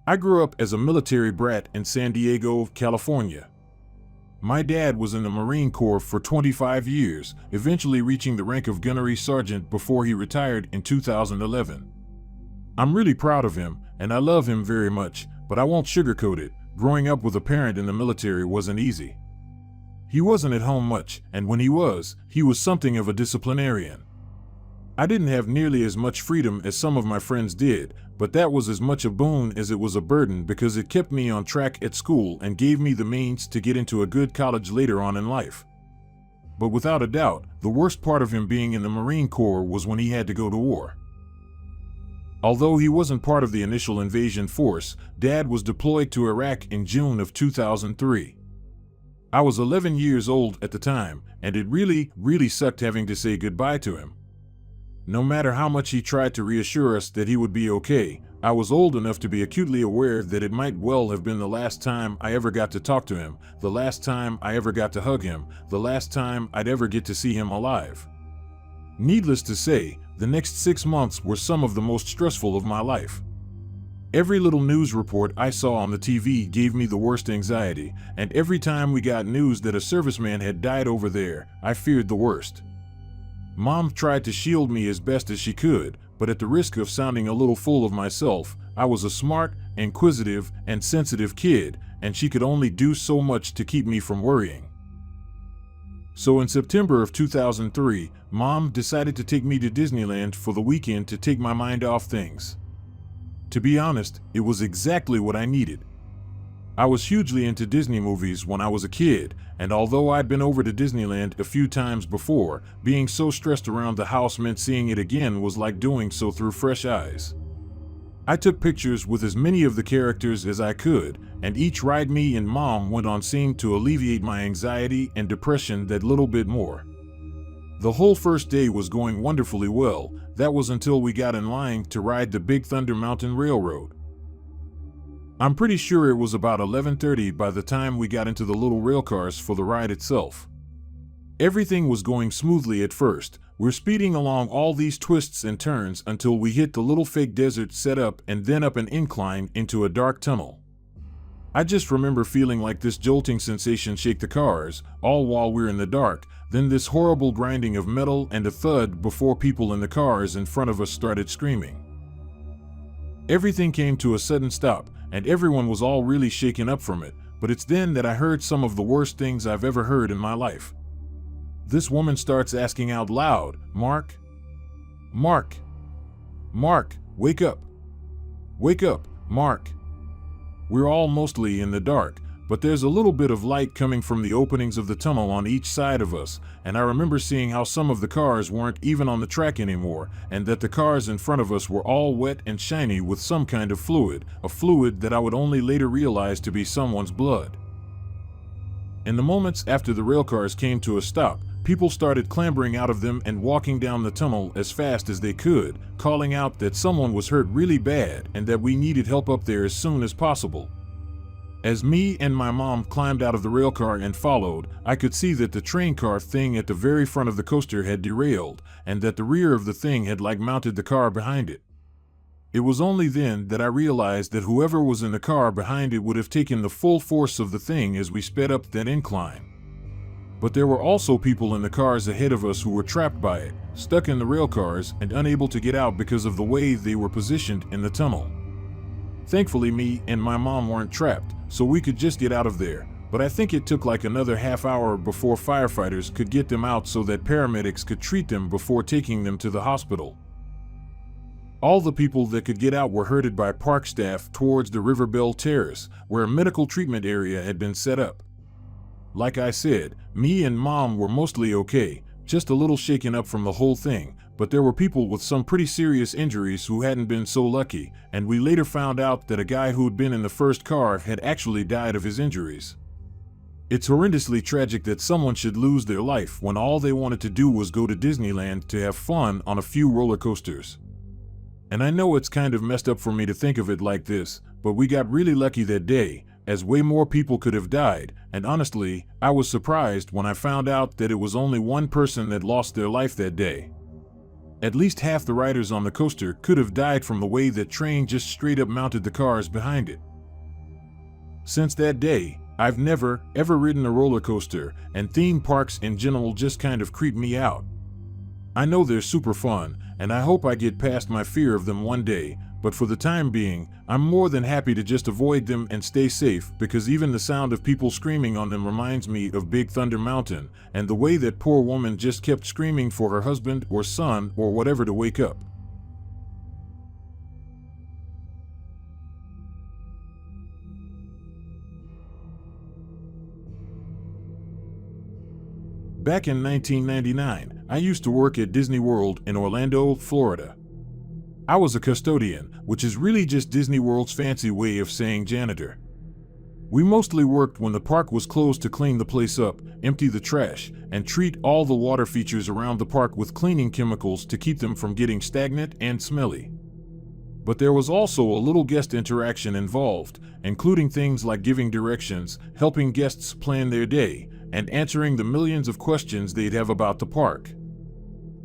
I grew up as a military brat in San Diego, California. My dad was in the Marine Corps for 25 years, eventually reaching the rank of gunnery sergeant before he retired in 2011. I'm really proud of him, and I love him very much, but I won't sugarcoat it. Growing up with a parent in the military wasn't easy. He wasn't at home much, and when he was something of a disciplinarian. I didn't have nearly as much freedom as some of my friends did, but that was as much a boon as it was a burden because it kept me on track at school and gave me the means to get into a good college later on in life. But without a doubt, the worst part of him being in the Marine Corps was when he had to go to war. Although he wasn't part of the initial invasion force, Dad was deployed to Iraq in June of 2003. I was 11 years old at the time, and it really sucked having to say goodbye to him. No matter how much he tried to reassure us that he would be okay, I was old enough to be acutely aware that it might well have been the last time I ever got to talk to him, the last time I ever got to hug him, the last time I'd ever get to see him alive. Needless to say, the next 6 months were some of the most stressful of my life. Every little news report I saw on the TV gave me the worst anxiety, and every time we got news that a serviceman had died over there, I feared the worst. Mom tried to shield me as best as she could, but at the risk of sounding a little full of myself, I was a smart, inquisitive, and sensitive kid, and she could only do so much to keep me from worrying. So in September of 2003, Mom decided to take me to Disneyland for the weekend to take my mind off things. To be honest, it was exactly what I needed. I was hugely into Disney movies when I was a kid, and although I'd been over to Disneyland a few times before, being so stressed around the house meant seeing it again was like doing so through fresh eyes. I took pictures with as many of the characters as I could, and each ride me and Mom went on seemed to alleviate my anxiety and depression that little bit more. The whole first day was going wonderfully well. That was until we got in line to ride the Big Thunder Mountain Railroad. I'm pretty sure it was about 11:30 by the time we got into the little rail cars for the ride itself. Everything was going smoothly at first. We're speeding along all these twists and turns until we hit the little fake desert setup and then up an incline into a dark tunnel. I just remember feeling like this jolting sensation shake the cars, all while we're in the dark, then this horrible grinding of metal and a thud before people in the cars in front of us started screaming. Everything came to a sudden stop, and everyone was all really shaken up from it, but it's then that I heard some of the worst things I've ever heard in my life. This woman starts asking out loud, "Mark? Mark? Mark, wake up! Wake up, Mark!" We're all mostly in the dark, but there's a little bit of light coming from the openings of the tunnel on each side of us, and I remember seeing how some of the cars weren't even on the track anymore, and that the cars in front of us were all wet and shiny with some kind of fluid, a fluid that I would only later realize to be someone's blood. In the moments after the railcars came to a stop, people started clambering out of them and walking down the tunnel as fast as they could, calling out that someone was hurt really bad and that we needed help up there as soon as possible. As me and my mom climbed out of the railcar and followed, I could see that the train car thing at the very front of the coaster had derailed, and that the rear of the thing had mounted the car behind it. It was only then that I realized that whoever was in the car behind it would have taken the full force of the thing as we sped up that incline. But there were also people in the cars ahead of us who were trapped by it, stuck in the railcars and unable to get out because of the way they were positioned in the tunnel. Thankfully, me and my mom weren't trapped, so we could just get out of there, but I think it took like another half hour before firefighters could get them out so that paramedics could treat them before taking them to the hospital. All the people that could get out were herded by park staff towards the River Bell Terrace, where a medical treatment area had been set up. Like I said, me and Mom were mostly okay, just a little shaken up from the whole thing, but there were people with some pretty serious injuries who hadn't been so lucky, and we later found out that a guy who'd been in the first car had actually died of his injuries. It's horrendously tragic that someone should lose their life when all they wanted to do was go to Disneyland to have fun on a few roller coasters. And I know it's kind of messed up for me to think of it like this, but we got really lucky that day, as way more people could have died, and honestly, I was surprised when I found out that it was only one person that lost their life that day. at least half the riders on the coaster could have died from the way that train just straight up mounted the cars behind it. Since that day, I've never, ever ridden a roller coaster, and theme parks in general just kind of creep me out. I know they're super fun, and I hope I get past my fear of them one day, but for the time being, I'm more than happy to just avoid them and stay safe, because even the sound of people screaming on them reminds me of Big Thunder Mountain, and the way that poor woman just kept screaming for her husband or son or whatever to wake up. Back in 1999, I used to work at Disney World in Orlando, Florida. I was a custodian, which is really just Disney World's fancy way of saying janitor. We mostly worked when the park was closed to clean the place up, empty the trash, and treat all the water features around the park with cleaning chemicals to keep them from getting stagnant and smelly. But there was also a little guest interaction involved, including things like giving directions, helping guests plan their day, and answering the millions of questions they'd have about the park.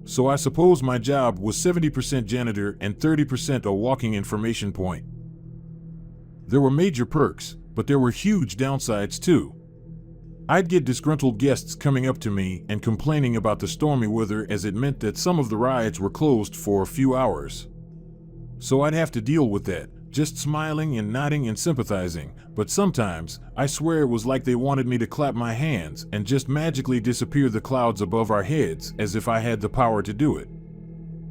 So I suppose my job was 70% janitor and 30% a walking information point. There were major perks, but there were huge downsides too. I'd get disgruntled guests coming up to me and complaining about the stormy weather, as it meant that some of the rides were closed for a few hours. So I'd have to deal with that, just smiling and nodding and sympathizing, but sometimes, I swear it was like they wanted me to clap my hands and just magically disappear the clouds above our heads, as if I had the power to do it.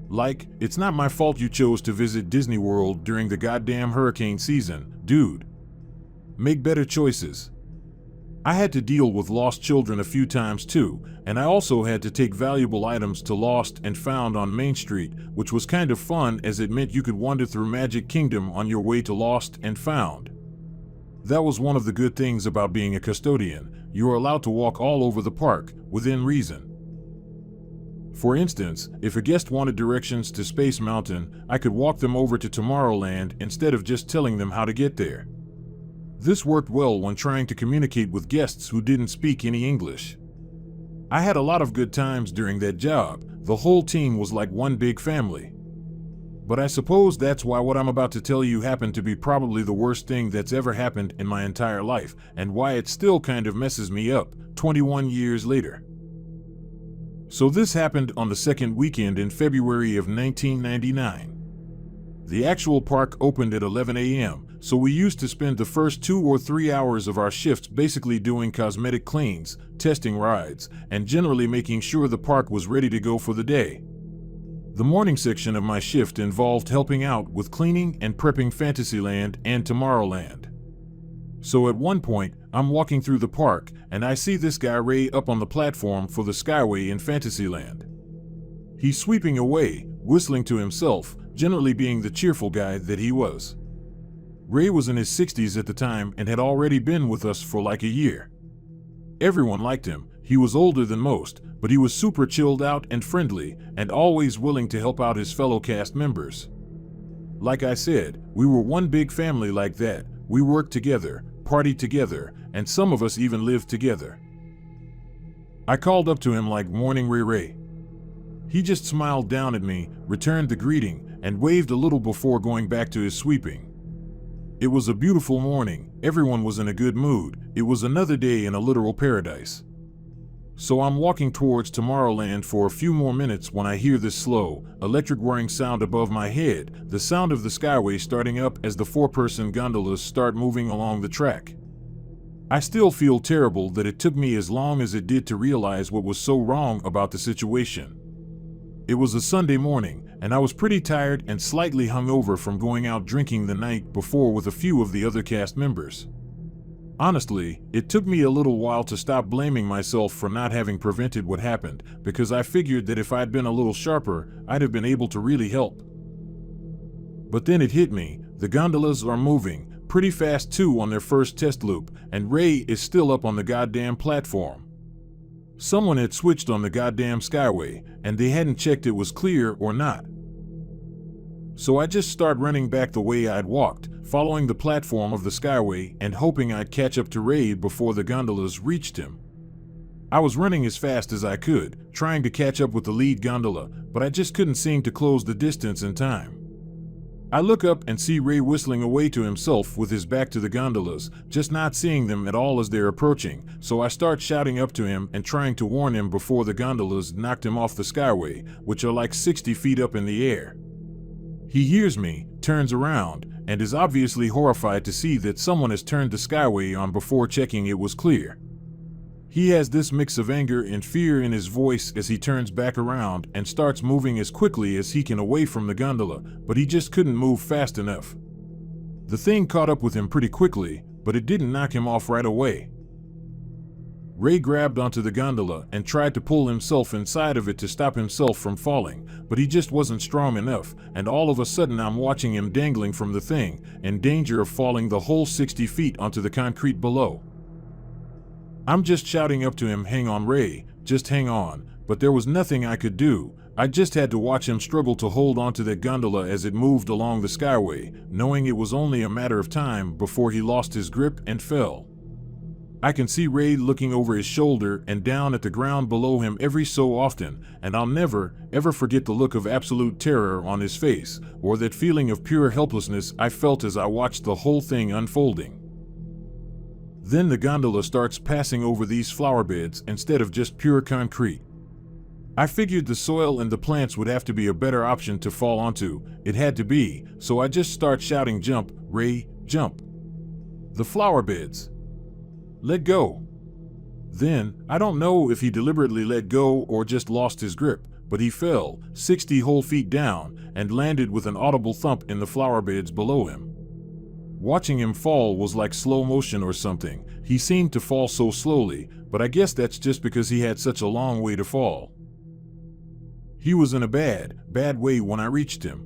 Like, it's not my fault you chose to visit Disney World during the goddamn hurricane season, dude. Make better choices. I had to deal with lost children a few times too, and I also had to take valuable items to Lost and Found on Main Street, which was kind of fun as it meant you could wander through Magic Kingdom on your way to Lost and Found. That was one of the good things about being a custodian. You were allowed to walk all over the park, within reason. For instance, if a guest wanted directions to Space Mountain, I could walk them over to Tomorrowland instead of just telling them how to get there. This worked well when trying to communicate with guests who didn't speak any English. I had a lot of good times during that job. The whole team was like one big family. But I suppose that's why what I'm about to tell you happened to be probably the worst thing that's ever happened in my entire life, and why it still kind of messes me up, 21 years later. So this happened on the second weekend in February of 1999. The actual park opened at 11 a.m., so we used to spend the first 2 or 3 hours of our shifts basically doing cosmetic cleans, testing rides, and generally making sure the park was ready to go for the day. The morning section of my shift involved helping out with cleaning and prepping Fantasyland and Tomorrowland. So at one point, I'm walking through the park, and I see this guy Ray up on the platform for the Skyway in Fantasyland. He's sweeping away, whistling to himself, generally being the cheerful guy that he was. Ray was in his 60s at the time and had already been with us for like a year. Everyone liked him. He was older than most, but he was super chilled out and friendly, and always willing to help out his fellow cast members. Like I said, we were one big family like that. We worked together, partied together, and some of us even lived together. I called up to him like, "Morning, Ray." He just smiled down at me, returned the greeting, and waved a little before going back to his sweeping. It was a beautiful morning. Everyone was in a good mood. It was another day in a literal paradise. So I'm walking towards Tomorrowland for a few more minutes when I hear this slow, electric whirring sound above my head, the sound of the Skyway starting up as the 4-person gondolas start moving along the track. I still feel terrible that it took me as long as it did to realize what was so wrong about the situation. It was a Sunday morning, and I was pretty tired and slightly hungover from going out drinking the night before with a few of the other cast members. Honestly, it took me a little while to stop blaming myself for not having prevented what happened, because I figured that if I'd been a little sharper, I'd have been able to really help. But then it hit me. The gondolas are moving, pretty fast too on their first test loop, and Ray is still up on the goddamn platform. Someone had switched on the goddamn Skyway, and they hadn't checked it was clear or not. So I just started running back the way I'd walked, following the platform of the Skyway and hoping I'd catch up to Ray before the gondolas reached him. I was running as fast as I could, trying to catch up with the lead gondola, but I just couldn't seem to close the distance in time. I look up and see Ray whistling away to himself with his back to the gondolas, just not seeing them at all as they're approaching, so I start shouting up to him and trying to warn him before the gondolas knocked him off the skyway, which are like 60 feet up in the air. He hears me, turns around, and is obviously horrified to see that someone has turned the skyway on before checking it was clear. He has this mix of anger and fear in his voice as he turns back around and starts moving as quickly as he can away from the gondola, but he just couldn't move fast enough. The thing caught up with him pretty quickly, but it didn't knock him off right away. Ray grabbed onto the gondola and tried to pull himself inside of it to stop himself from falling, but he just wasn't strong enough, and all of a sudden I'm watching him dangling from the thing, in danger of falling the whole 60 feet onto the concrete below. I'm just shouting up to him, "Hang on, Ray, just hang on," but there was nothing I could do. I just had to watch him struggle to hold onto that gondola as it moved along the skyway, knowing it was only a matter of time before he lost his grip and fell. I can see Ray looking over his shoulder and down at the ground below him every so often, and I'll never, ever forget the look of absolute terror on his face, or that feeling of pure helplessness I felt as I watched the whole thing unfolding. Then the gondola starts passing over these flower beds instead of just pure concrete. I figured the soil and the plants would have to be a better option to fall onto. It had to be, so I just start shouting, "Jump, Ray, jump. The flower beds. Let go." Then, I don't know if he deliberately let go or just lost his grip, but he fell 60 whole feet down and landed with an audible thump in the flower beds below him. Watching him fall was like slow motion or something. He seemed to fall so slowly, but I guess that's just because he had such a long way to fall. He was in a bad way when I reached him.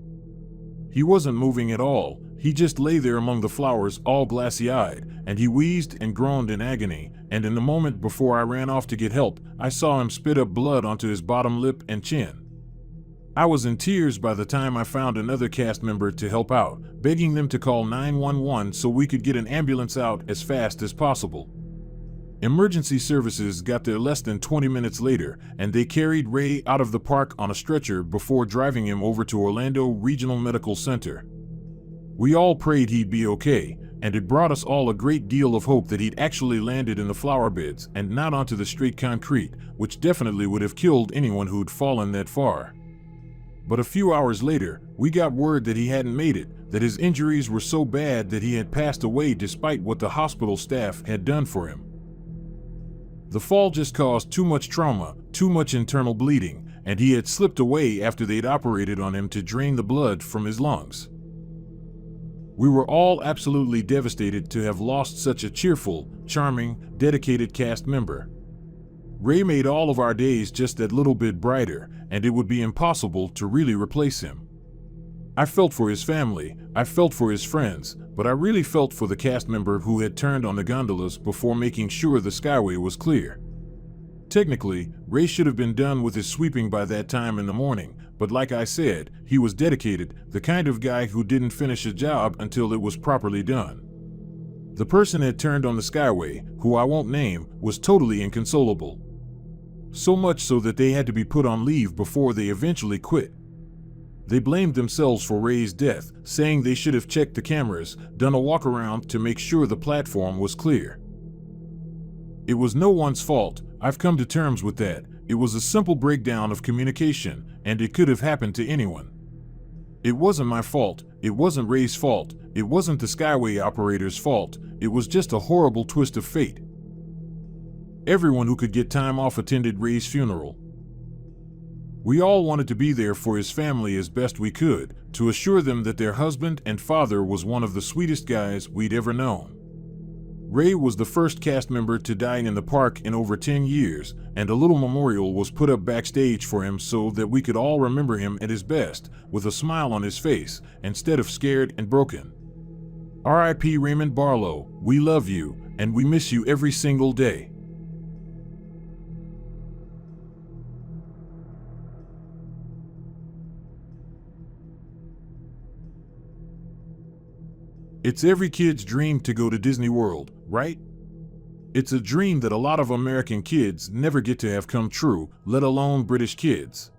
He wasn't moving at all. He just lay there among the flowers, all glassy-eyed, and he wheezed and groaned in agony, and in the moment before I ran off to get help, I saw him spit up blood onto his bottom lip and chin. I was in tears by the time I found another cast member to help out, begging them to call 911 so we could get an ambulance out as fast as possible. Emergency services got there less than 20 minutes later, and they carried Ray out of the park on a stretcher before driving him over to Orlando Regional Medical Center. We all prayed he'd be okay, and it brought us all a great deal of hope that he'd actually landed in the flower beds and not onto the straight concrete, which definitely would have killed anyone who'd fallen that far. But a few hours later, we got word that he hadn't made it, that his injuries were so bad that he had passed away despite what the hospital staff had done for him. The fall just caused too much trauma, too much internal bleeding, and he had slipped away after they'd operated on him to drain the blood from his lungs. We were all absolutely devastated to have lost such a cheerful, charming, dedicated cast member. Ray made all of our days just that little bit brighter, and it would be impossible to really replace him. I felt for his family, I felt for his friends, but I really felt for the cast member who had turned on the gondolas before making sure the skyway was clear. Technically, Ray should have been done with his sweeping by that time in the morning, but like I said, he was dedicated, the kind of guy who didn't finish a job until it was properly done. The person had turned on the skyway, who I won't name, was totally inconsolable. So much so that they had to be put on leave before they eventually quit. They blamed themselves for Ray's death, saying they should have checked the cameras, done a walk around to make sure the platform was clear. It was no one's fault. I've come to terms with that. It was a simple breakdown of communication, and it could have happened to anyone. It wasn't my fault. It wasn't Ray's fault. It wasn't the skyway operator's fault. It was just a horrible twist of fate. Everyone who could get time off attended Ray's funeral. We all wanted to be there for his family as best we could, to assure them that their husband and father was one of the sweetest guys we'd ever known. Ray was the first cast member to die in the park in over 10 years, and a little memorial was put up backstage for him so that we could all remember him at his best, with a smile on his face, instead of scared and broken. R.I.P. Raymond Barlow, we love you, and we miss you every single day. It's every kid's dream to go to Disney World, right? It's a dream that a lot of American kids never get to have come true, let alone British kids.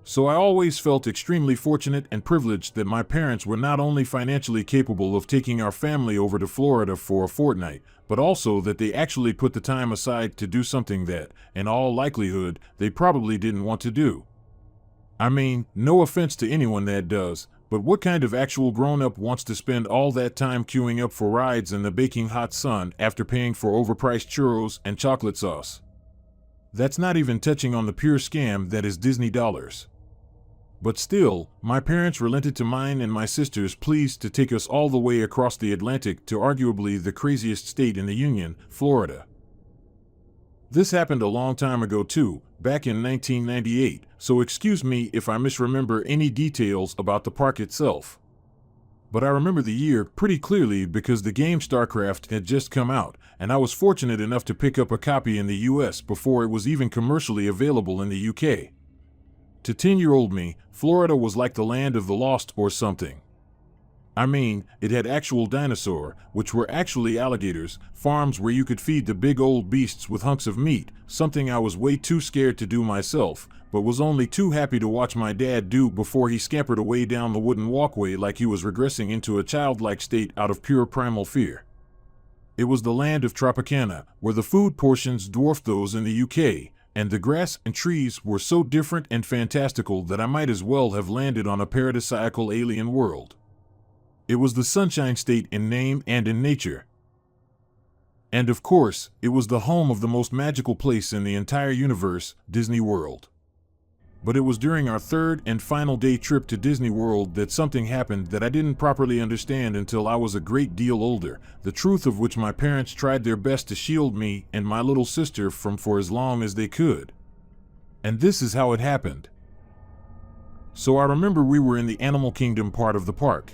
So I always felt extremely fortunate and privileged that my parents were not only financially capable of taking our family over to Florida for a fortnight, but also that they actually put the time aside to do something that, in all likelihood, they probably didn't want to do. I mean, no offense to anyone that does, but what kind of actual grown-up wants to spend all that time queuing up for rides in the baking hot sun after paying for overpriced churros and chocolate sauce? That's not even touching on the pure scam that is Disney dollars. But still, my parents relented to mine and my sister's pleas to take us all the way across the Atlantic to arguably the craziest state in the Union, Florida. This happened a long time ago too, back in 1998, so excuse me if I misremember any details about the park itself. But I remember the year pretty clearly because the game StarCraft had just come out, and I was fortunate enough to pick up a copy in the US before it was even commercially available in the UK. To 10-year-old me, Florida was like the land of the lost or something. I mean, it had actual dinosaur, which were actually alligators, farms where you could feed the big old beasts with hunks of meat, something I was way too scared to do myself, but was only too happy to watch my dad do before he scampered away down the wooden walkway like he was regressing into a childlike state out of pure primal fear. It was the land of Tropicana, where the food portions dwarfed those in the UK, and the grass and trees were so different and fantastical that I might as well have landed on a paradisiacal alien world. It was the Sunshine State in name and in nature. And of course, it was the home of the most magical place in the entire universe, Disney World. But it was during our third and final day trip to Disney World that something happened that I didn't properly understand until I was a great deal older, the truth of which my parents tried their best to shield me and my little sister from for as long as they could. And this is how it happened. So I remember we were in the Animal Kingdom part of the park.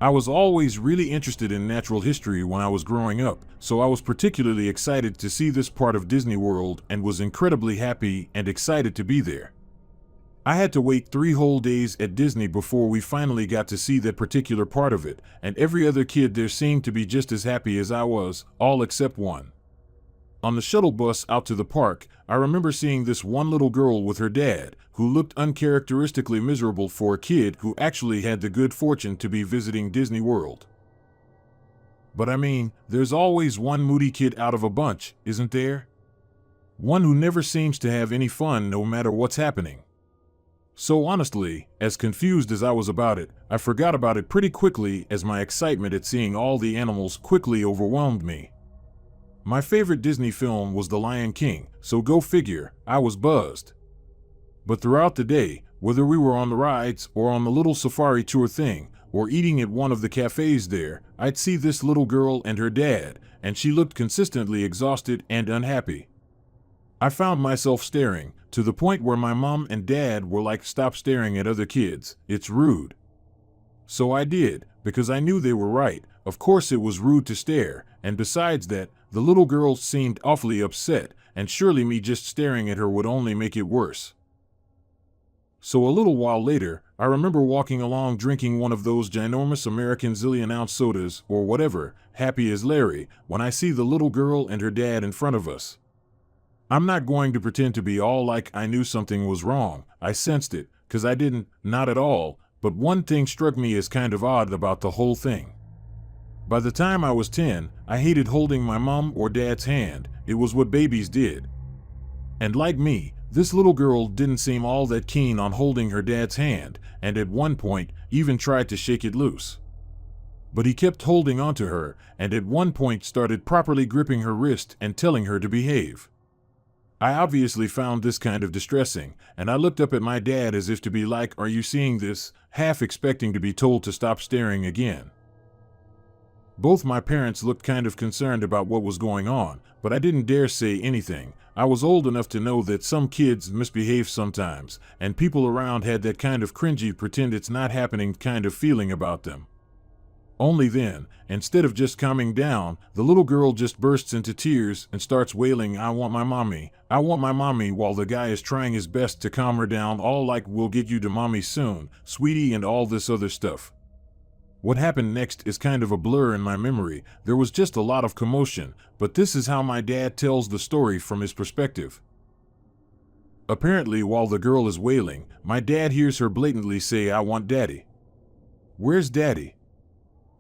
I was always really interested in natural history when I was growing up, so I was particularly excited to see this part of Disney World and was incredibly happy and excited to be there. I had to wait 3 whole days at Disney before we finally got to see that particular part of it, and every other kid there seemed to be just as happy as I was, all except one. On the shuttle bus out to the park, I remember seeing this one little girl with her dad, who looked uncharacteristically miserable for a kid who actually had the good fortune to be visiting Disney World. But I mean, there's always one moody kid out of a bunch, isn't there? One who never seems to have any fun no matter what's happening. So honestly, as confused as I was about it, I forgot about it pretty quickly as my excitement at seeing all the animals quickly overwhelmed me. My favorite Disney film was The Lion King, so go figure, I was buzzed. But throughout the day, whether we were on the rides or on the little safari tour thing, or eating at one of the cafes there, I'd see this little girl and her dad, and she looked consistently exhausted and unhappy. I found myself staring, to the point where my mom and dad were like, "Stop staring at other kids, it's rude." So I did, because I knew they were right. Of course it was rude to stare, and besides that, the little girl seemed awfully upset, and surely me just staring at her would only make it worse. So a little while later, I remember walking along drinking one of those ginormous American zillion-ounce sodas, or whatever, happy as Larry, when I see the little girl and her dad in front of us. I'm not going to pretend to be all like I knew something was wrong. I sensed it, 'cause I didn't, not at all, but one thing struck me as kind of odd about the whole thing. By the time I was 10, I hated holding my mom or dad's hand. It was what babies did. And like me, this little girl didn't seem all that keen on holding her dad's hand, and at one point, even tried to shake it loose. But he kept holding onto her, and at one point started properly gripping her wrist and telling her to behave. I obviously found this kind of distressing, and I looked up at my dad as if to be like, "Are you seeing this?" half expecting to be told to stop staring again. Both my parents looked kind of concerned about what was going on, but I didn't dare say anything. I was old enough to know that some kids misbehave sometimes, and people around had that kind of cringy pretend it's not happening kind of feeling about them. Only then, instead of just calming down, the little girl just bursts into tears and starts wailing, "I want my mommy, I want my mommy," while the guy is trying his best to calm her down, all like, "We'll get you to mommy soon, sweetie," and all this other stuff. What happened next is kind of a blur in my memory. There was just a lot of commotion, but this is how my dad tells the story from his perspective. Apparently, while the girl is wailing, my dad hears her blatantly say, "I want daddy." Where's daddy?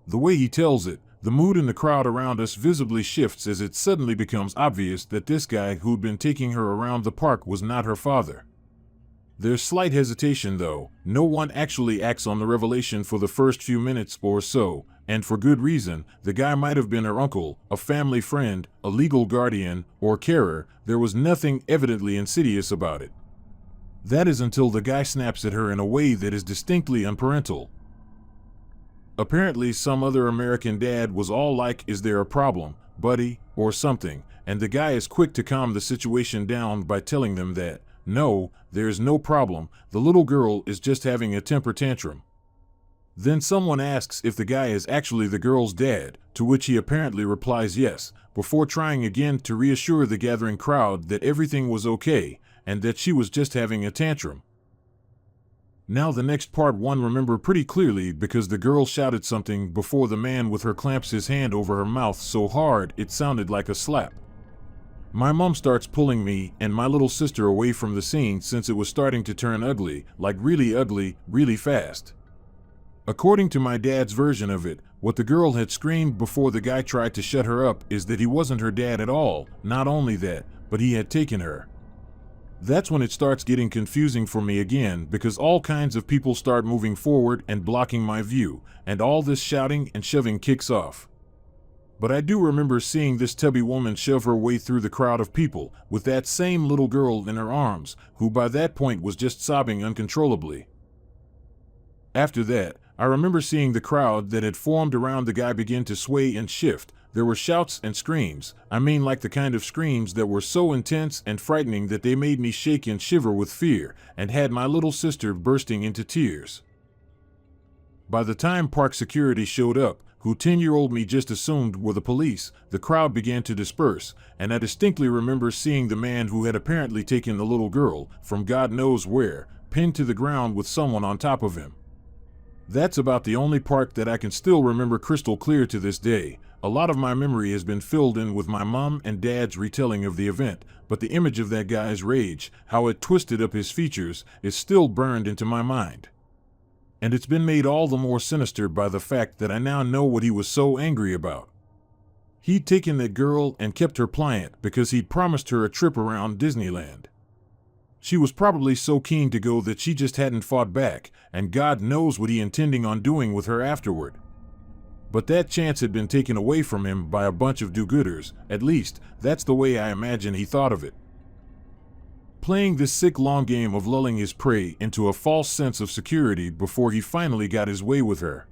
The way he tells it, the mood in the crowd around us visibly shifts as it suddenly becomes obvious that this guy who'd been taking her around the park was not her father. There's slight hesitation though. No one actually acts on the revelation for the first few minutes or so, and for good reason. The guy might have been her uncle, a family friend, a legal guardian, or carer. There was nothing evidently insidious about it. That is until the guy snaps at her in a way that is distinctly unparental. Apparently some other American dad was all like, "Is there a problem, buddy?" or something, and the guy is quick to calm the situation down by telling them that, "No, there's no problem, the little girl is just having a temper tantrum." Then someone asks if the guy is actually the girl's dad, to which he apparently replies yes, before trying again to reassure the gathering crowd that everything was okay, and that she was just having a tantrum. Now the next part one remember pretty clearly because the girl shouted something before the man with her clamps his hand over her mouth so hard it sounded like a slap. My mom starts pulling me and my little sister away from the scene since it was starting to turn ugly, like really fast. According to my dad's version of it, what the girl had screamed before the guy tried to shut her up is that he wasn't her dad at all. Not only that, but he had taken her. That's when it starts getting confusing for me again because all kinds of people start moving forward and blocking my view, and all this shouting and shoving kicks off. But I do remember seeing this tubby woman shove her way through the crowd of people with that same little girl in her arms, who by that point was just sobbing uncontrollably. After that, I remember seeing the crowd that had formed around the guy begin to sway and shift. There were shouts and screams, I mean like the kind of screams that were so intense and frightening that they made me shake and shiver with fear, and had my little sister bursting into tears. By the time park security showed up, who 10-year-old me just assumed were the police, the crowd began to disperse, and I distinctly remember seeing the man who had apparently taken the little girl, from God knows where, pinned to the ground with someone on top of him. That's about the only part that I can still remember crystal clear to this day. A lot of my memory has been filled in with my mom and dad's retelling of the event, but the image of that guy's rage, how it twisted up his features, is still burned into my mind. And it's been made all the more sinister by the fact that I now know what he was so angry about. He'd taken that girl and kept her pliant because he'd promised her a trip around Disneyland. She was probably so keen to go that she just hadn't fought back, and God knows what he intending on doing with her afterward. But that chance had been taken away from him by a bunch of do-gooders. At least, that's the way I imagine he thought of it. Playing this sick long game of lulling his prey into a false sense of security before he finally got his way with her.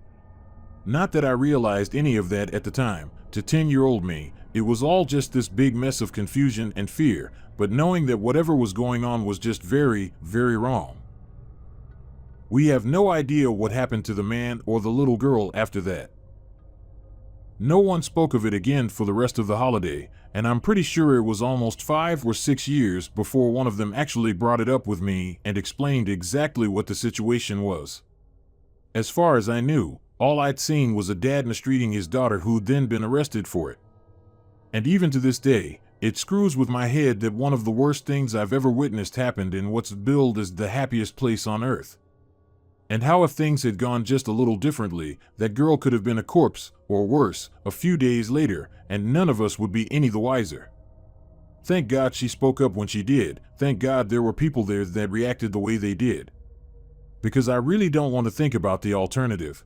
Not that I realized any of that at the time. To 10-year-old me, it was all just this big mess of confusion and fear, but knowing that whatever was going on was just very wrong. We have no idea what happened to the man or the little girl after that. No one spoke of it again for the rest of the holiday, and I'm pretty sure it was almost 5 or 6 years before one of them actually brought it up with me and explained exactly what the situation was. As far as I knew, all I'd seen was a dad mistreating his daughter who'd then been arrested for it. And even to this day, it screws with my head that one of the worst things I've ever witnessed happened in what's billed as the happiest place on earth. And how if things had gone just a little differently, that girl could have been a corpse, or worse, a few days later, and none of us would be any the wiser. Thank God she spoke up when she did. Thank God there were people there that reacted the way they did. Because I really don't want to think about the alternative.